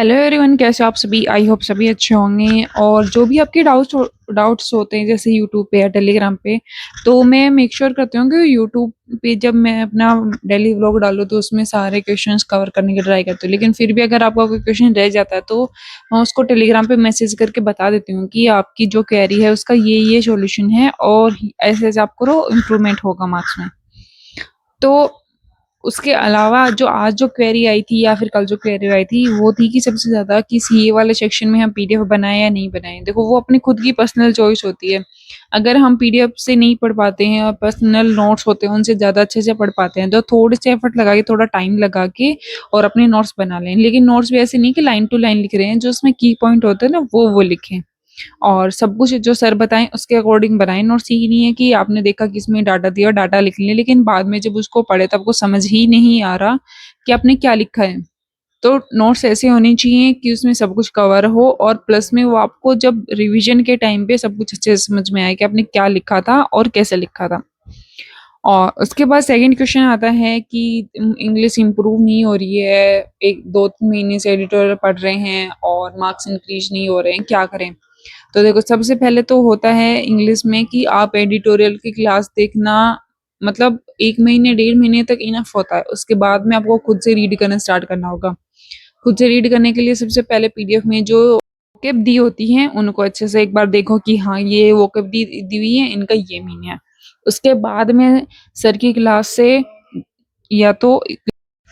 Hello everyone, कैसे हो आप सभी। आई होप सभी अच्छे होंगे। और जो भी आपके डाउट्स होते हैं जैसे यूट्यूब पे या टेलीग्राम पे, तो मैं मेक श्योर करती हूँ कि यूट्यूब पे जब मैं अपना डेली व्लॉग डालूँ तो उसमें सारे क्वेश्चंस कवर करने की ट्राई करती हूँ। लेकिन फिर भी अगर आपका कोई क्वेश्चन रह जाता है तो मैं उसको टेलीग्राम पे मैसेज करके बता देती हूँ कि आपकी जो क्वेरी है उसका ये सॉल्यूशन है और ऐसे ऐसे आप करो, इम्प्रूवमेंट होगा मार्क्स में। तो उसके अलावा जो आज जो क्वेरी आई थी या फिर कल जो क्वेरी आई थी वो थी कि सबसे ज्यादा कि सीए वाले सेक्शन में हम पीडीएफ बनाएं या नहीं बनाएं। देखो, वो अपनी खुद की पर्सनल चॉइस होती है। अगर हम पीडीएफ से नहीं पढ़ पाते हैं और पर्सनल नोट्स होते हैं उनसे ज्यादा अच्छे से पढ़ पाते हैं तो थोड़े से एफर्ट लगा के, थोड़ा टाइम लगा के और अपने नोट्स बना लें। लेकिन नोट्स भी ऐसे नहीं कि लाइन टू लाइन लिख रहे हैं, जो उसमें की पॉइंट होते हैं ना वो लिखें। और सब कुछ जो सर बताएं उसके अकॉर्डिंग बनाएं नोट्स। ये नहीं है कि आपने देखा कि इसमें डाटा दिया, डाटा लिख लिया, लेकिन बाद में जब उसको पढ़े तब आपको समझ ही नहीं आ रहा कि आपने क्या लिखा है। तो नोट्स ऐसे होने चाहिए कि उसमें सब कुछ कवर हो और प्लस में वो आपको जब रिवीजन के टाइम पे सब कुछ अच्छे से समझ में आए कि आपने क्या लिखा था और कैसे लिखा था। और उसके बाद सेकंड क्वेश्चन आता है कि इंग्लिश इंप्रूव नहीं हो रही है, एक दो तीन महीने से एडिटोरियल पढ़ रहे हैं और मार्क्स इंक्रीज नहीं हो रहे हैं, क्या करें। तो देखो, सबसे पहले तो होता है इंग्लिश में कि आप एडिटोरियल की क्लास देखना, मतलब 1 महीने 1.5 महीने तक इनफ होता है। उसके बाद में आपको खुद से रीड करना स्टार्ट करना होगा। खुद से रीड करने के लिए सबसे पहले पीडीएफ में जो वोकैब दी होती हैं उनको अच्छे से एक बार देखो कि हाँ, ये वोकैब दी हुई है, इनका ये मीनिंग है। उसके बाद में सर की क्लास से या तो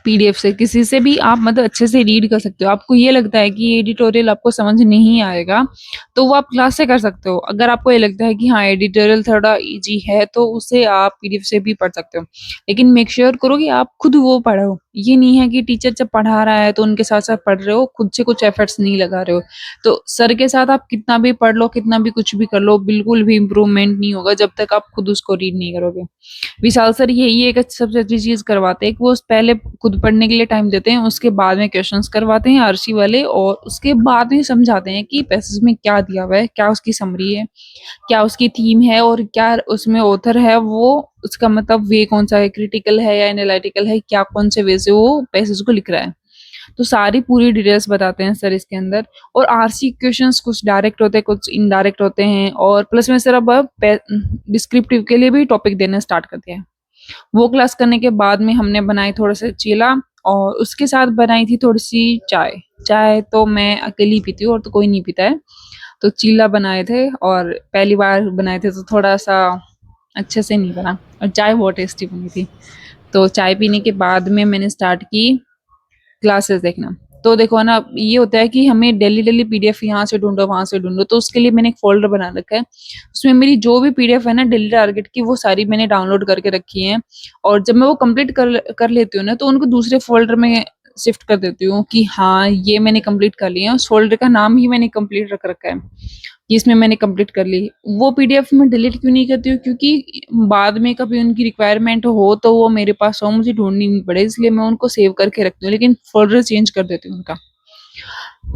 पीडीएफ से किसी से भी आप मतलब अच्छे से रीड कर सकते हो। आपको ये लगता है कि एडिटोरियल आपको समझ नहीं आएगा तो वो आप क्लास से कर सकते हो। अगर आपको ये लगता है कि हाँ, एडिटोरियल थोड़ा इजी है तो उसे आप पीडीएफ से भी पढ़ सकते हो। लेकिन मेक श्योर करो कि आप खुद वो पढ़ो। ये नहीं है कि टीचर जब पढ़ा रहा है तो उनके साथ साथ पढ़ रहे हो, खुद से कुछ एफर्ट्स नहीं लगा रहे हो। तो सर के साथ आप कितना भी पढ़ लो, कितना भी कुछ भी कर लो, बिल्कुल भी इम्प्रूवमेंट नहीं होगा जब तक आप खुद उसको रीड नहीं करोगे। विशाल सर यही एक सबसे अच्छी चीज करवाते हैं कि वो पहले खुद पढ़ने के लिए टाइम देते हैं, उसके बाद में क्वेश्चंस करवाते हैं आरसी वाले, और उसके बाद में समझाते हैं कि पैसेज में क्या दिया हुआ है, क्या उसकी समरी है, क्या उसकी थीम है और क्या उसमें ऑथर है, वो उसका मतलब वे कौन सा है, क्रिटिकल है या एनालिटिकल है, क्या कौन से वे से वो पैसेज को लिख रहा है। तो सारी पूरी डिटेल्स बताते हैं सर इसके अंदर। और आरसी क्वेश्चंस कुछ डायरेक्ट होते हैं, कुछ इनडायरेक्ट होते हैं, और प्लस में सर अब डिस्क्रिप्टिव के लिए भी टॉपिक देना स्टार्ट करते हैं। वो क्लास करने के बाद में हमने बनाई थोड़ा सा चीला, और उसके साथ बनाई थी थोड़ी सी चाय। चाय तो मैं अकेली पीती हूँ और तो कोई नहीं पीता है। तो चीला बनाए थे और पहली बार बनाए थे तो थोड़ा सा अच्छे से नहीं बना, और चाय बहुत टेस्टी बनी थी। तो चाय पीने के बाद में मैंने स्टार्ट की क्लासेस देखना। तो देखो ना, ये होता है कि हमें डेली डेली पीडीएफ यहाँ से ढूंढो वहां से ढूंढो, तो उसके लिए मैंने एक फोल्डर बना रखा है। उसमें मेरी जो भी पीडीएफ है ना डेली टारगेट की, वो सारी मैंने डाउनलोड करके रखी है। और जब मैं वो कंप्लीट कर लेती हूँ ना तो उनको दूसरे फोल्डर में शिफ्ट कर देती हूँ कि हाँ, ये मैंने कंप्लीट कर लिया है। उस फोल्डर का नाम ही मैंने कंप्लीट रख रखा है कि इसमें मैंने कंप्लीट कर ली। वो पीडीएफ मैं डिलीट क्यों नहीं करती हूँ, क्योंकि बाद में कभी उनकी रिक्वायरमेंट हो तो वो मेरे पास हो, मुझे ढूंढनी नहीं पड़े, इसलिए मैं उनको सेव करके रखती हूँ, लेकिन फोल्डर चेंज कर देती हूँ उनका।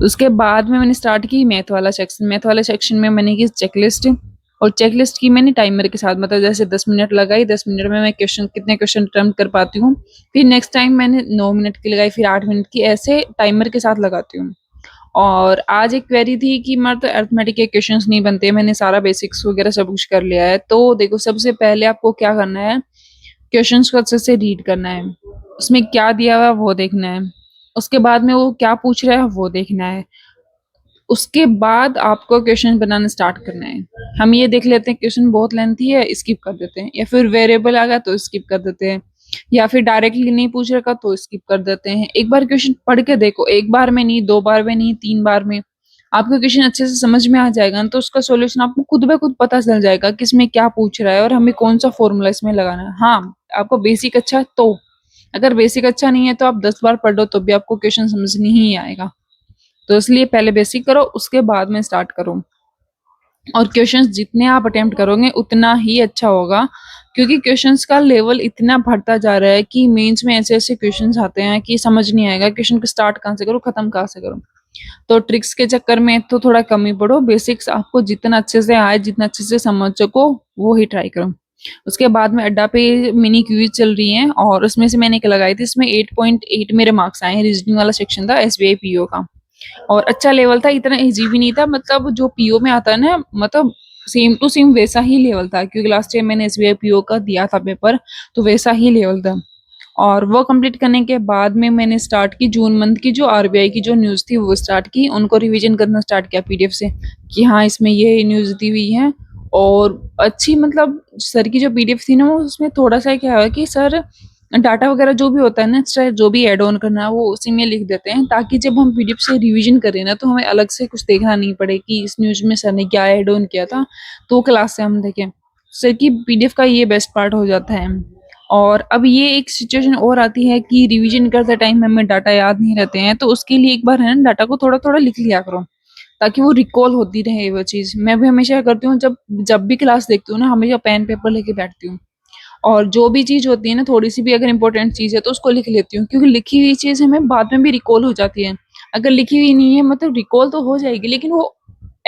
उसके बाद में मैंने स्टार्ट की मैथ वाला सेक्शन। मैथ वाले सेक्शन में मैंने की चेकलिस्ट, और चेकलिस्ट की मैंने टाइमर के साथ, मतलब जैसे 10 मिनट लगाई, 10 मिनट में मैं क्वेश्चन कितने क्वेश्चन अटेम्प्ट कर पाती हूँ। फिर नेक्स्ट टाइम मैंने 9 मिनट की लगाई, फिर 8 मिनट की, ऐसे टाइमर के साथ लगाती हूँ। और आज एक क्वेरी थी कि हमारे तो अरिथमेटिक के क्वेश्चंस नहीं बनते, मैंने सारा बेसिक्स वगैरह सब कुछ कर लिया है। तो देखो, सबसे पहले आपको क्या करना है, क्वेश्चंस को अच्छे से रीड करना है, उसमें क्या दिया हुआ है वो देखना है। उसके बाद में वो क्या पूछ रहा है वो देखना है। उसके बाद आपको क्वेश्चन बनाना स्टार्ट करना है। हम ये देख लेते हैं क्वेश्चन बहुत लेंथी है, स्किप कर देते हैं, या फिर वेरिएबल आ गया तो स्किप कर देते हैं, या फिर डायरेक्टली नहीं पूछ रखा तो स्किप कर देते हैं। एक बार क्वेश्चन पढ़ के देखो, एक बार में नहीं, 2 बार में नहीं, 3 बार में आपको क्वेश्चन अच्छे से समझ में आ जाएगा ना, तो उसका सॉल्यूशन आपको खुद ब खुद पता चल जाएगा कि इसमें क्या पूछ रहा है और हमें कौन सा फॉर्मूला इसमें लगाना है। हाँ, आपको बेसिक अच्छा है तो, अगर बेसिक अच्छा नहीं है तो आप 10 बार पढ़ लो तो भी आपको क्वेश्चन समझ नहीं आएगा। तो इसलिए पहले बेसिक करो, उसके बाद में स्टार्ट करो। और क्वेश्चंस जितने आप अटेम्प्ट करोगे उतना ही अच्छा होगा, क्योंकि क्वेश्चंस का लेवल इतना बढ़ता जा रहा है कि मेंस में ऐसे ऐसे क्वेश्चंस आते हैं कि समझ नहीं आएगा क्वेश्चन को स्टार्ट कहाँ से करो, खत्म कहाँ से करो। तो ट्रिक्स के चक्कर में तो थोड़ा कम ही पढ़ो, बेसिक्स आपको जितना अच्छे से आए, जितना अच्छे से समझ सको वो ही ट्राई करो। उसके बाद में अड्डा पे मिनी क्विज चल रही है, और उसमें से मैंने एक लगाई थी, इसमें 8.8 मेरे मार्क्स आए हैं। रीजनिंग वाला सेक्शन था, एसबीआई पीओ का। और अच्छा लेवल था, इतना इजी भी नहीं था, मतलब जो पीओ में आता है ना, मतलब सेम टू सेम वैसा ही लेवल था, क्योंकि लास्ट टाइम मैंने एसबीआई पीओ का दिया था पेपर, तो वैसा ही लेवल था। और वो कंप्लीट करने के बाद में मैंने स्टार्ट की जून मंथ की जो आरबीआई की जो न्यूज़ थी वो स्टार्ट की, उनको रिवीजन करना स्टार्ट किया पीडीएफ से, कि हाँ इसमें ये न्यूज़ दी हुई है। और अच्छी, मतलब सर की जो पीडीएफ थी ना, वो उसमें थोड़ा सा क्या है कि सर डाटा वगैरह जो भी होता है ना, एक्स्ट्रा जो भी ऐड ऑन करना है वो उसी में लिख देते हैं, ताकि जब हम पीडीएफ से रिवीजन करें ना, तो हमें अलग से कुछ देखना नहीं पड़े कि इस न्यूज़ में सर ने क्या ऐड ऑन किया था, तो क्लास से हम देखें। सर की पीडीएफ का ये बेस्ट पार्ट हो जाता है। और अब ये एक सिचुएशन और आती है कि रिवीजन करते टाइम हमें डाटा याद नहीं रहते हैं, तो उसके लिए एक बार है ना डाटा को थोड़ा थोड़ा लिख लिया करो, ताकि वो रिकॉल होती रहे वो चीज़। मैं भी हमेशा करती हूँ, जब जब भी क्लास देखती हूँ ना, हमेशा पेन पेपर लेके बैठती हूँ, और जो भी चीज़ होती है ना, थोड़ी-सी भी अगर इम्पोर्टेंट चीज़ है तो उसको लिख लेती हूँ, क्योंकि लिखी हुई चीज़ हमें बाद में भी रिकॉल हो जाती है। अगर लिखी हुई नहीं है, मतलब रिकॉल तो हो जाएगी, लेकिन वो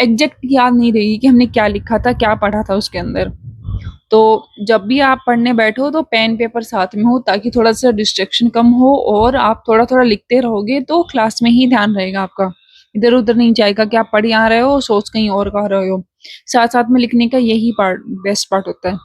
एग्ज़ैक्ट याद नहीं रहेगी कि हमने क्या लिखा था, क्या पढ़ा था उसके अंदर। तो जब भी आप पढ़ने बैठो तो पेन पेपर साथ में हो, ताकि थोड़ा-सा डिस्ट्रैक्शन कम हो, और आप थोड़ा-थोड़ा लिखते रहोगे तो क्लास में ही ध्यान रहेगा आपका। इधर-उधर नहीं जाएगा कि आप पढ़ यहाँ रहे हो, सोच कहीं और कर रहे हो। साथ-साथ में लिखने का यही पार्ट बेस्ट पार्ट होता है।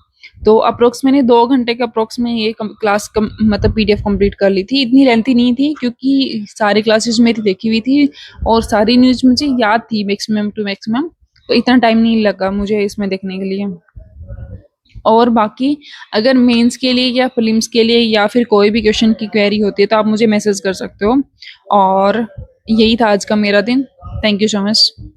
तो अप्रॉक्स मैंने 2 घंटे के अप्रॉक्स में ये क्लास मतलब पीडीएफ कंप्लीट कर ली थी। इतनी लेंथी नहीं थी, क्योंकि सारी क्लासेस मेरी देखी हुई थी और सारी न्यूज़ मुझे याद थी मैक्सिमम टू मैक्सिमम, तो इतना टाइम नहीं लगा मुझे इसमें देखने के लिए। और बाकी अगर मेंस के लिए या प्रीलिम्स के लिए या फिर कोई भी क्वेश्चन की क्वेरी होती है, तो आप मुझे मैसेज कर सकते हो। और यही था आज का मेरा दिन। Thank you so much.